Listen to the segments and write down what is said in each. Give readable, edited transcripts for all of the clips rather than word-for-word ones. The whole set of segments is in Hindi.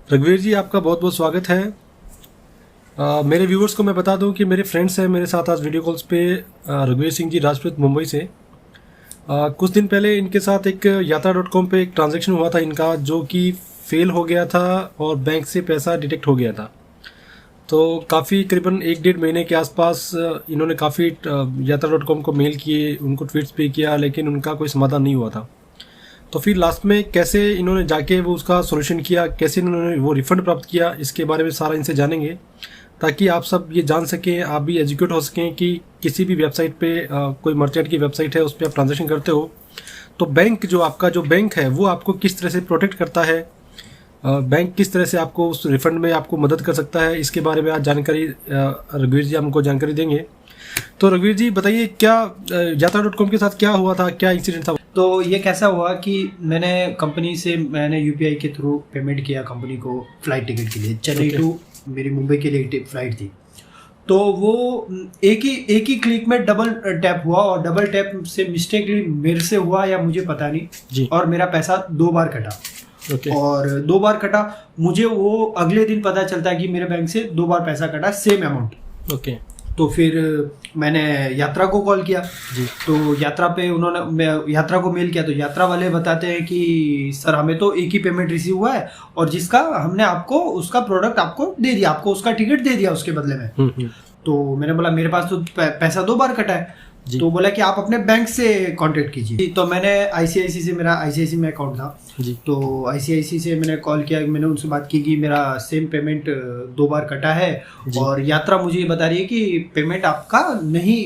रघुवीर जी, आपका बहुत बहुत स्वागत है। मेरे व्यूवर्स को मैं बता दूं कि मेरे फ्रेंड्स हैं मेरे साथ आज वीडियो कॉल्स पे। रघुवीर सिंह जी राजपूत मुंबई से। कुछ दिन पहले इनके साथ एक यात्रा.com पे एक ट्रांजैक्शन हुआ था इनका, जो कि फेल हो गया था और बैंक से पैसा डिटेक्ट हो गया था। तो काफ़ी करीबन 1-1.5 महीने के आसपास इन्होंने काफ़ी यात्रा.com को मेल किए, उनको ट्वीट्स पे किया, लेकिन उनका कोई समाधान नहीं हुआ था। तो फिर लास्ट में कैसे इन्होंने जाके वो उसका सोल्यूशन किया, कैसे इन्होंने वो रिफंड प्राप्त किया, इसके बारे में सारा इनसे जानेंगे, ताकि आप सब ये जान सकें, आप भी एजुकेट हो सकें कि किसी भी वेबसाइट पे कोई मर्चेंट की वेबसाइट है उस पर आप ट्रांजेक्शन करते हो तो बैंक जो आपका जो बैंक है वो आपको किस तरह से प्रोटेक्ट करता है, बैंक किस तरह से आपको उस रिफंड में आपको मदद कर सकता है, इसके बारे में आज जानकारी रघुवीर जी हमको जानकारी देंगे। तो रघुवीर जी बताइए, क्या यात्रा.com के साथ क्या हुआ था, क्या इंसिडेंट था? तो ये कैसा हुआ कि मैंने यूपीआई के थ्रू पेमेंट किया कंपनी को फ्लाइट टिकट के लिए, चेन्नई टू मेरी मुंबई के लिए फ्लाइट थी। तो वो एक ही क्लिक में डबल टैप हुआ और डबल टैप से मिस्टेकली मेरे से हुआ या मुझे पता नहीं जी। और मेरा पैसा 2 बार कटा। और 2 बार कटा, मुझे वो अगले दिन पता चलता है कि मेरे बैंक से 2 बार पैसा कटा, सेम अमाउंट। तो फिर मैंने यात्रा को कॉल किया जी। तो यात्रा पे यात्रा को मेल किया, तो यात्रा वाले बताते हैं कि सर हमें तो एक ही पेमेंट रिसीव हुआ है और जिसका हमने आपको उसका प्रोडक्ट आपको दे दिया, आपको उसका टिकट दे दिया उसके बदले में। तो मैंने बोला मेरे पास तो पैसा 2 बार कटा है। तो बोला कि आप अपने बैंक से कांटेक्ट कीजिए। तो मैंने आईसीआईसी से, मेरा आईसीआईसी में अकाउंट था जी। तो आईसीआईसी से मैंने कॉल किया, मैंने उनसे बात की कि मेरा सेम पेमेंट 2 बार कटा है और यात्रा मुझे ये बता रही है कि पेमेंट आपका नहीं,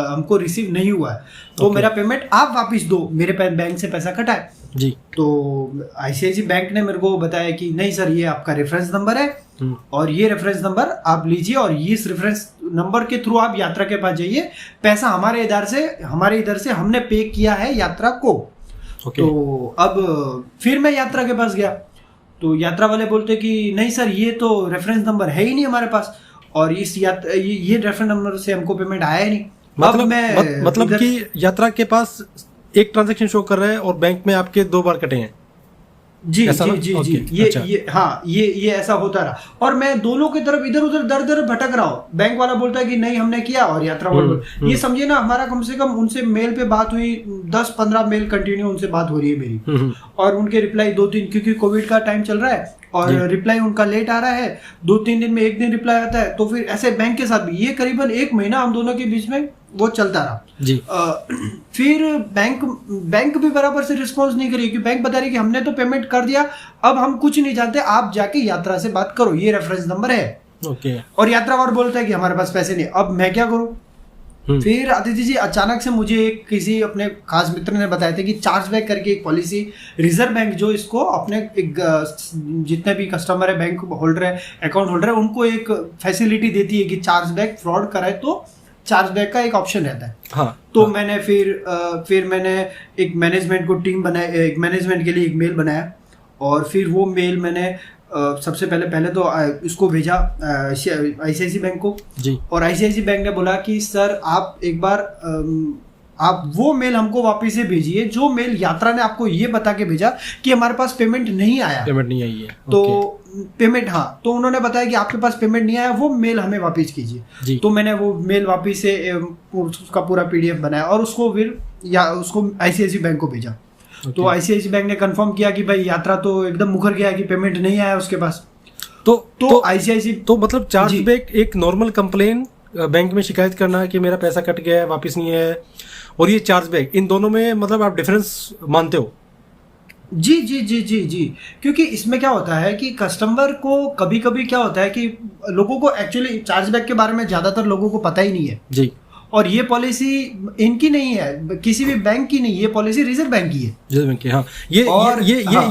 हमको रिसीव नहीं हुआ है, तो मेरा पेमेंट आप वापस दो, मेरे बैंक से पैसा कटा है जी। तो आईसीआईसी बैंक ने मेरे को बताया कि नहीं सर, ये आपका रेफरेंस नंबर है और ये रेफरेंस नंबर आप लीजिए और इस रेफरेंस नंबर के थ्रू आप यात्रा के पास जाइए, पैसा हमारे इधर से हमने पे किया है यात्रा को। तो अब फिर मैं यात्रा के पास गया तो यात्रा वाले बोलते कि नहीं सर, ये तो रेफरेंस नंबर है ही नहीं हमारे पास और ये रेफरेंस नंबर से हमको पेमेंट आया ही नहीं। मतलब कि यात्रा के पास एक ट्रांजैक्शन शो कर रहा है और बैंक में आपके 2 बार कटे हैं जी जी जी जी। ये ऐसा होता रहा और मैं दोनों की तरफ इधर उधर दर भटक रहा हूँ। बैंक वाला बोलता है कि नहीं हमने किया और यात्रा वाला ये समझिए ना, हमारा कम से कम उनसे मेल पे बात हुई, 10-15 मेल कंटिन्यू उनसे बात हो रही है मेरी और उनके रिप्लाई 2-3, क्योंकि कोविड का टाइम चल रहा है और रिप्लाई उनका लेट आ रहा है, 2-3 दिन में 1 दिन रिप्लाई आता है। तो फिर ऐसे बैंक के साथ भी ये करीबन 1 महीना हम दोनों के बीच में वो चलता रहा जी। फिर बैंक भी बराबर से रिस्पॉन्स नहीं करी, क्योंकि बैंक बता रही कि हमने तो पेमेंट कर दिया, अब हम कुछ नहीं जानते, आप जाके यात्रा से बात करो, ये रेफरेंस नंबर है। और यात्रा और बोलता है कि हमारे पास पैसे नहीं, अब मैं क्या करूं? फिर आदित्य जी अचानक से मुझे किसी अपने खास मित्र ने बताया था कि चार्जबैक करके एक पॉलिसी रिजर्व बैंक जो इसको अपने जितने भी कस्टमर है, बैंक होल्डर है, अकाउंट होल्डर है, उनको एक फैसिलिटी देती है कि चार्जबैक फ्रॉड कराए तो चार्जबैक का एक ऑप्शन रहता है। हाँ, तो मैंने फिर मैंने एक मैनेजमेंट को टीम बनाया, एक मैनेजमेंट के लिए एक मेल बनाया और फिर वो मेल मैंने सबसे पहले तो इसको भेजा आईसीआईसी बैंक को जी। और आईसीआईसी बैंक ने बोला कि सर आप एक बार आप वो मेल हमको वापस से भेजिए जो मेल यात्रा ने आपको ये बता के भेजा कि हमारे पास पेमेंट नहीं आई है। तो पेमेंट, हाँ, तो उन्होंने बताया कि आपके पास पेमेंट नहीं आया, वो मेल हमें वापस कीजिए। तो मैंने वो मेल वापस से उसका पूरा पीडीएफ बनाया और उसको आईसीआईसी बैंक को भेजा। तो आईसीआईसी बैंक ने कंफर्म किया कि भाई यात्रा तो एकदम मुकर गया कि पेमेंट नहीं आया उसके पास। तो आईसीआईसी तो मतलब चार्जबैक एक नॉर्मल कंप्लेन बैंक में शिकायत करना है कि मेरा पैसा कट गया है, वापस नहीं है, और ये चार्जबैक, इन दोनों में मतलब आप डिफरेंस मानते हो? जी जी जी जी जी। क्योंकि इसमें क्या होता है कि कस्टमर को कभी कभी क्या होता है कि लोगों को एक्चुअली चार्जबैक के बारे में ज्यादातर लोगों को पता ही नहीं है जी। और ये पॉलिसी इनकी नहीं है, किसी भी बैंक की नहीं, ये पॉलिसी रिजर्व बैंक की है। रिजर्व बैंक की, हाँ।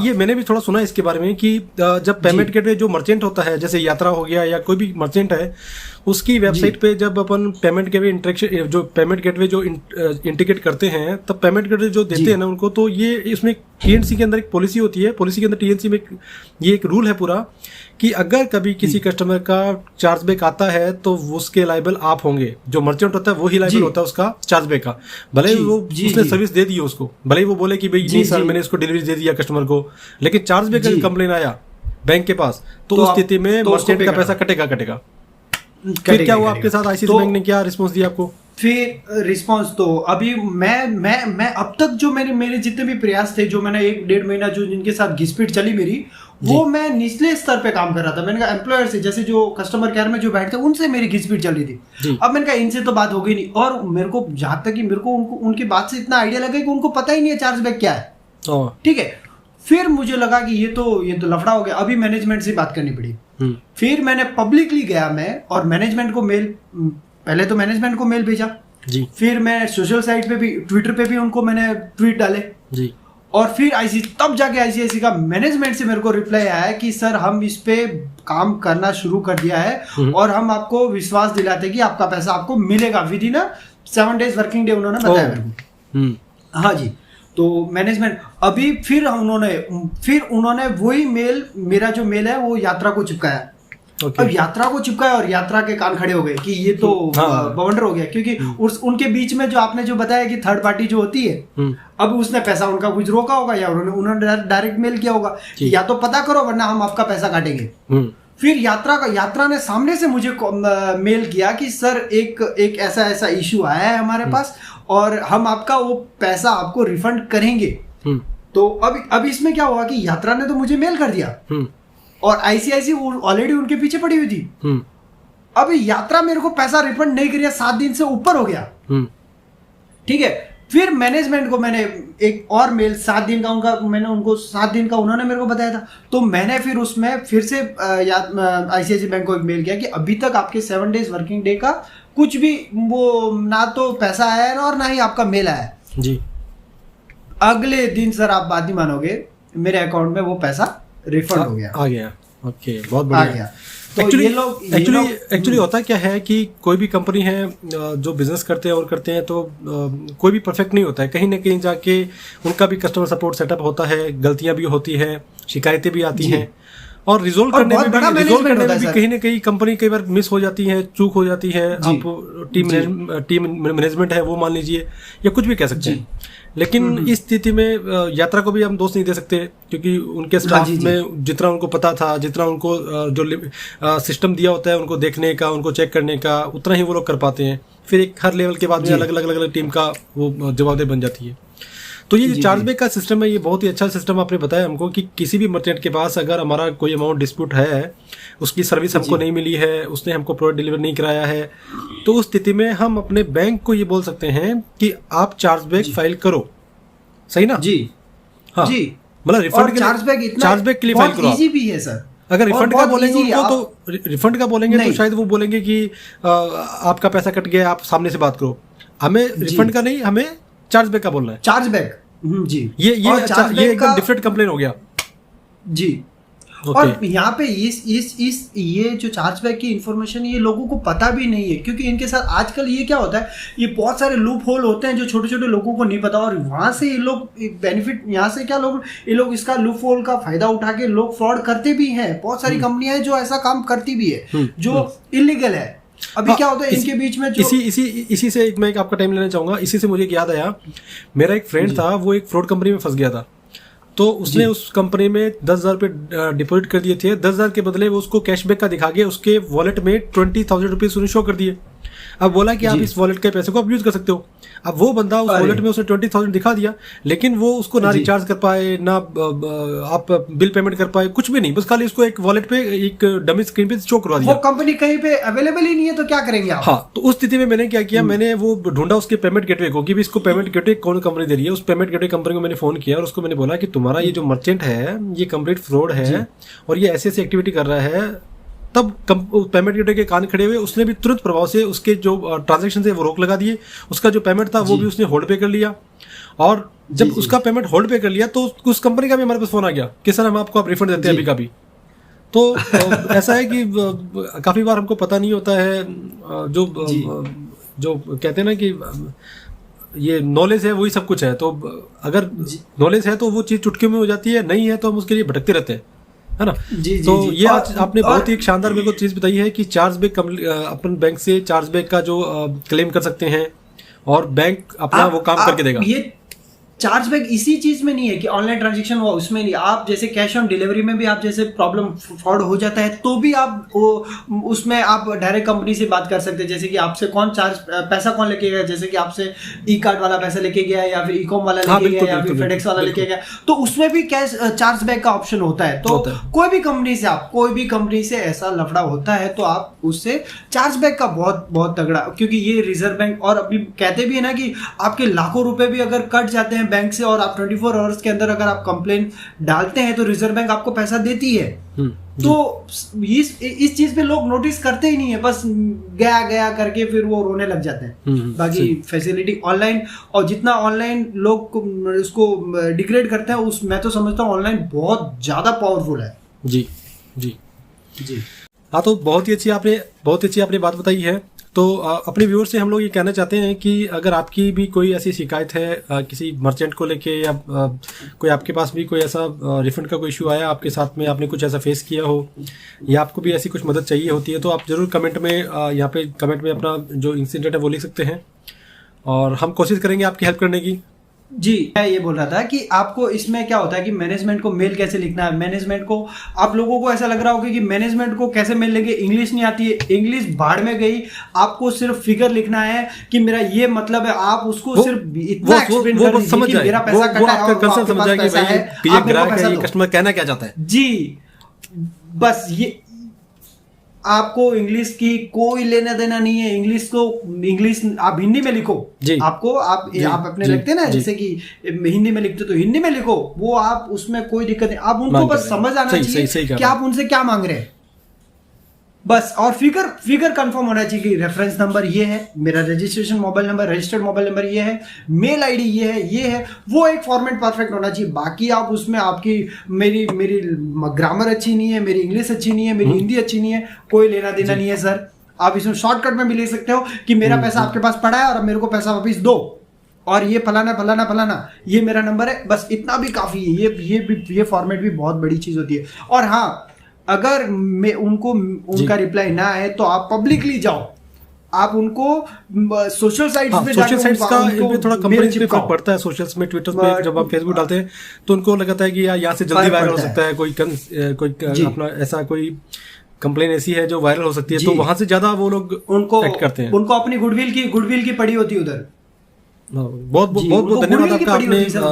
ये मैंने भी थोड़ा सुना है इसके बारे में कि जब पेमेंट गेटवे जो मर्चेंट होता है, जैसे यात्रा हो गया या कोई भी मर्चेंट है, उसकी वेबसाइट पे जब अपन पेमेंट गेटवे इंटरेक्शन जो पेमेंट गेटवे जो इंटीग्रेट करते हैं, तब पेमेंट गेटवे जो देते हैं ना उनको, तो ये इसमें टीएनसी के अंदर एक पॉलिसी होती है, पॉलिसी के अंदर टीएनसी में ये एक रूल है पूरा कि अगर कभी किसी कस्टमर का चार्जबैक आता है तो उसके लाइबल आप होंगे, जो मर्चेंट होता है वो ही लाइबल होता है उसका चार्जबैक का, भले ही वो उसने सर्विस दे दी उसको, भले ही वो बोले कि भाई नहीं सर मैंने इसको डिलीवरी दे दिया कस्टमर को, लेकिन चार्जबैक का कंप्लेन आया बैंक के पास, तो उस स्थिति में मर्चेंट का पैसा कटेगा। फिर क्या हुआ आपके साथ? आईसीआईसीआई बैंक ने क्या रिस्पॉन्स दिया आपको? फिर रिस्पांस तो अभी मैं अब तक जो मेरे जितने भी प्रयास थे, जो मैंने 1-1.5 महीना जो जिनके साथ घिसपिट चली मेरी, वो मैं निचले स्तर पे काम कर रहा था। मैंने कहा एम्प्लॉयर से, जैसे जो कस्टमर केयर में जो बैठते उनसे मेरी घिसपिट चल रही थी। अब मैंने कहा इनसे तो बात होगी नहीं, और मेरे को जहां तक कि मेरे को उनकी बात से इतना आइडिया लगा कि उनको पता ही नहीं है चार्जबैक क्या है। ठीक है, फिर मुझे लगा कि ये तो लफड़ा हो गया, अभी मैनेजमेंट से बात करनी पड़ी। फिर मैंने पब्लिकली गया मैं, और मैनेजमेंट को पहले तो मैनेजमेंट को मेल भेजा जी, फिर मैं सोशल साइट पे भी, ट्विटर पे भी उनको मैंने ट्वीट डाले जी, और फिर तब जाके आईसीआईसीआई का मैनेजमेंट से मेरे को रिप्लाई आया कि सर हम इस पे काम करना शुरू कर दिया है, और हम आपको विश्वास दिलाते कि आपका पैसा आपको मिलेगा with in 7 days working day, उन्होंने बताया मेरे को। हाँ जी, तो मैनेजमेंट अभी फिर उन्होंने वही मेल, मेरा जो मेल है वो यात्रा को चिपकाया। अब यात्रा को चिपकाया और यात्रा के कान खड़े हो गए कि ये तो बवंडर हो गया, क्योंकि उनके बीच में जो आपने जो बताया कि थर्ड पार्टी जो होती है, अब उसने पैसा उनका कुछ रोका होगा, या उन्होंने डायरेक्ट मेल किया होगा कि या तो पता करो वरना हम आपका पैसा काटेंगे। फिर यात्रा ने सामने से मुझे मेल किया कि सर एक ऐसा इशू आया है हमारे पास, और हम आपका वो पैसा आपको रिफंड करेंगे। तो अब इसमें क्या हुआ कि यात्रा ने तो मुझे मेल कर दिया, और आईसीआईसीआई ऑलरेडी उनके पीछे पड़ी हुई थी। अब यात्रा मेरे को पैसा रिफंड नहीं करिए, 7 दिन से ऊपर हो गया। ठीक है, फिर मैनेजमेंट को मैंने एक और मेल 7 दिन का मैंने उनको 7 दिन का उन्होंने मेरे को बताया था, तो मैंने फिर उसमें फिर से आईसीआईसीआई बैंक को एक मेल किया कि अभी तक आपके 7 days वर्किंग डे का कुछ भी वो ना तो पैसा आया है और ना ही आपका मेल आया जी। अगले दिन सर आप बात नहीं मानोगे, मेरे अकाउंट में वो पैसा रिफंड हो गया, आ गया। ओके, बहुत बढ़िया। तो एक्चुअली होता क्या है कि कोई भी कंपनी है जो बिजनेस करते हैं तो कोई भी परफेक्ट नहीं होता है, कहीं ना कहीं जाके उनका भी कस्टमर सपोर्ट सेटअप होता है, गलतियां भी होती है, शिकायतें भी आती हैं, और रिजोल्व करने में भी कहीं ना कहीं कंपनी कई बार मिस हो जाती है, चूक हो जाती है। आप टीम मैनेजमेंट है वो मान लीजिए, या कुछ भी कह सकते हैं। लेकिन इस स्थिति में यात्रा को भी हम दोष नहीं दे सकते, क्योंकि उनके स्टाफ में जितना उनको पता था, जितना उनको जो सिस्टम दिया होता है उनको देखने का, उनको चेक करने का, उतना ही वो लोग कर पाते हैं। फिर एक हर लेवल के बाद में अलग अलग टीम का वो जवाबदेही बन जाती है। तो ये जो चार्जबैक का सिस्टम है, ये बहुत ही अच्छा सिस्टम आपने बताया हमको कि किसी भी मर्चेंट के पास अगर हमारा कोई अमाउंट डिस्प्यूट है, उसकी सर्विस हमको नहीं मिली है, उसने हमको प्रोडक्ट डिलीवर नहीं कराया है, तो उस स्थिति में हम अपने बैंक को ये बोल सकते हैं कि आप चार्जबैक फाइल करो। सही ना जी? हाँ जी, मतलब रिफंड चार्जबैक के लिए फाइल करो। इजी भी है सर। अगर रिफंड का बोलेंगे उनको, तो रिफंड का बोलेंगे तो शायद वो बोलेंगे कि आपका पैसा कट गया, आप सामने से बात करो। हमें रिफंड का नहीं, हमें चार्जबैक का बोलना है। चार्जबैक जी, ये एकदम डिफरेंट कंप्लेन हो गया जी। और यहाँ पे ये जो चार्जबैक की इंफॉर्मेशन ये लोगों को पता भी नहीं है, क्योंकि इनके साथ आजकल ये क्या होता है, ये बहुत सारे लूप होल होते हैं जो छोटे छोटे लोगों को नहीं पता, और वहां से ये लोग बेनिफिट, यहाँ से क्या ये लोग इसका लूप होल का फायदा उठा के लोग फ्रॉड करते भी हैं। बहुत सारी कंपनियां हैं जो ऐसा काम करती भी है जो इलीगल है। अभी क्या होता है इनके बीच में जो इसी से मैं आपका टाइम लेना चाहूंगा। इसी से मुझे याद आया, मेरा एक फ्रेंड था, वो एक फ्रॉड कंपनी में फंस गया था। तो उसने उस कंपनी में 10,000 रुपये डिपॉजिट कर दिए थे। 10,000 के बदले वो उसको कैशबैक का दिखा के उसके वॉलेट में 20,000 रुपीज शो कर दिए। अब बोला कि आप इस वॉलेट के पैसे को आप यूज कर सकते हो। अब वो बंदा उस वॉलेट में उसने 20,000 दिखा दिया, लेकिन वो उसको ना रिचार्ज कर पाए, ना आप बिल पेमेंट कर पाए, कुछ भी नहीं, बस खाली उसको एक वॉलेट पे एक डमी स्क्रीन पे शो करवा दिया। वो कंपनी कहीं पे अवेलेबल ही नहीं है, तो क्या करेंगे आप? हाँ, तो उस स्थिति में मैंने क्या किया, मैंने वो ढूंढा उसके पेमेंट गेटवे को कि इसको पेमेंट गेटवे कौन कंपनी दे रही है। उस पेमेंट गेटवे कंपनी को मैंने फोन किया और उसको मैंने बोला कि तुम्हारा ये जो मर्चेंट है ये कंप्लीट फ्रॉड है और ये ऐसी एक्टिविटी कर रहा है। तब पेमेंट गेटवे के कान खड़े हुए, उसने भी तुरंत प्रभाव से उसके जो ट्रांजैक्शन थे वो रोक लगा दिए। उसका जो पेमेंट था वो भी उसने होल्ड पे कर लिया, और जब उसका पेमेंट होल्ड पे कर लिया तो उस कंपनी का भी हमारे पास फोन आ गया कि सर हम आपको रिफंड देते हैं अभी का भी। तो ऐसा है कि काफी बार हमको पता नहीं होता है, जो कहते हैं ना कि ये नॉलेज है वही सब कुछ है। तो अगर नॉलेज है तो वो चीज चुटकी में हो जाती है, नहीं है तो हम उसके लिए भटकते रहते हैं, है ना। तो ये आज आपने बहुत ही शानदार मेरे को चीज बताई है कि चार्जबैक अपन बैंक से चार्जबैक का जो क्लेम कर सकते हैं और बैंक अपना वो काम करके देगा। ये चार्जबैक इसी चीज में नहीं है कि ऑनलाइन ट्रांजेक्शन हुआ उसमें नहीं, आप जैसे कैश ऑन डिलीवरी में भी आप जैसे प्रॉब्लम फ्रॉड हो जाता है तो भी आप उसमें आप डायरेक्ट कंपनी से बात कर सकते हैं, जैसे कि आपसे कौन पैसा कौन लेके गया, जैसे कि आपसे ई कार्ड वाला पैसा लेके गया या फिर ई-कॉम वाला लेके गया या फिर फेडेक्स वाला लेके गया, तो उसमें भी कैश चार्जबैक का ऑप्शन होता है। तो कोई भी कंपनी से ऐसा लफड़ा होता है तो आप उससे चार्जबैक का बहुत बहुत तगड़ा, क्योंकि ये रिजर्व बैंक और अभी कहते भी है ना कि आपके लाखों रुपए भी अगर कट जाते हैं बैंक से और आप 24 आवर्स के अंदर अगर आप कंप्लेन डालते हैं तो रिजर्व बैंक आपको पैसा देती है। तो इस चीज पे लोग नोटिस करते ही नहीं है, बस गया करके फिर वो रोने लग जाते हैं। बाकी फैसिलिटी ऑनलाइन, और जितना ऑनलाइन लोग उसको डिग्रेड करते हैं उस मैं तो समझता हूँ ऑनलाइन बहुत ज्यादा पावरफुल है। जी जी जी हाँ, तो बहुत ही अच्छी आपने बात बताई है। तो अपने व्यूअर से हम लोग ये कहना चाहते हैं कि अगर आपकी भी कोई ऐसी शिकायत है किसी मर्चेंट को लेके या कोई आपके पास भी कोई ऐसा रिफंड का कोई इशू आया आपके साथ में, आपने कुछ ऐसा फेस किया हो या आपको भी ऐसी कुछ मदद चाहिए होती है, तो आप ज़रूर कमेंट में यहाँ पे कमेंट में अपना जो इंसिडेंट है वो लिख सकते हैं और हम कोशिश करेंगे आपकी हेल्प करने की। जी, मैं ये बोल रहा था कि आपको इसमें क्या होता है कि मैनेजमेंट को मेल कैसे लिखना है। मैनेजमेंट को, आप लोगों को ऐसा लग रहा होगा कि मैनेजमेंट को कैसे मेल लेंगे, इंग्लिश नहीं आती है, इंग्लिश भाड़ में गई। आपको सिर्फ फिगर लिखना है कि मेरा ये मतलब है, आप उसको सिर्फ इतना एक्सप्लेन कर दीजिए कि मेरा पैसा कटा है और आपके पास पैसा है, आप मेरे को पैसा दो। कस्टमर कहना क्या चाहता है जी, बस ये आपको इंग्लिश की कोई लेना देना नहीं है। इंग्लिश आप हिंदी में लिखो, आपको आप अपने लिखते हैं ना, जैसे कि हिंदी में लिखते तो हिंदी में लिखो, वो आप उसमें कोई दिक्कत नहीं। आप उनको बस समझ आना चाहिए कि आप उनसे क्या मांग रहे हैं बस। और फिगर कंफर्म होना चाहिए कि रेफरेंस नंबर ये है, मेरा registration mobile number, registered mobile number ये है, मेल आईडी ये है, वो एक फॉर्मेट परफेक्ट होना चाहिए। बाकी आप उसमें आपकी मेरी ग्रामर अच्छी नहीं है, मेरी इंग्लिश अच्छी नहीं है, मेरी हिंदी अच्छी नहीं है, कोई लेना देना नहीं है सर। आप इसमें शॉर्टकट में भी ले सकते हो कि मेरा पैसा आपके पास पड़ा है और अब मेरे को पैसा वापिस दो, और ये फलाना ये मेरा नंबर है, बस इतना भी काफी है। ये फॉर्मेट भी बहुत बड़ी चीज होती है। और हाँ, अगर उनका रिप्लाई ना आए तो आप पब्लिकली जाओ, आप उनको सोशल साइट्स पे सोशल साइट्स का इनमें थोड़ा कंपनीज पे फर्क पड़ता है। सोशल्स में, ट्विटर पे जब आप फेसबुक डालते हैं तो उनको लगता है कि यार यहाँ से जल्दी वायरल हो सकता है, कोई अपना ऐसा कोई कंप्लेन ऐसी है जो वायरल हो सकती है, तो वहां से ज्यादा वो लोग उनको एक्ट करते हैं। उनको अपनी गुडविल की पड़ी होती है उधर। बहुत धन्यवाद आपका,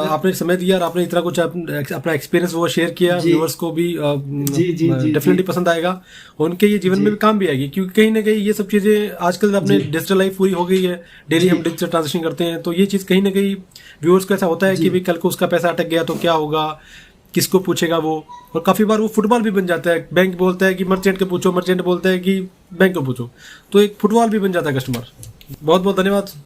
आपने समय दिया और आपने इतना कुछ अपना एक्सपीरियंस वो शेयर किया। व्यूअर्स को भी डेफिनेटली पसंद आएगा, उनके ये जीवन में भी काम भी आएगी, क्योंकि कहीं ना कहीं ये सब चीजें आजकल अपने डिजिटल लाइफ पूरी हो गई है, डेली हम डिजिटल ट्रांजेक्शन करते हैं, तो ये चीज कहीं ना कहीं व्यूअर्स को ऐसा होता है कि भाई कल को उसका पैसा अटक गया तो क्या होगा, किसको पूछेगा वो। और काफी बार वो फुटबॉल भी बन जाता है, बैंक बोलता है कि मर्चेंट को पूछो, मर्चेंट बोलता है कि बैंक को पूछो, तो एक फुटबॉल भी बन जाता है कस्टमर। बहुत बहुत धन्यवाद।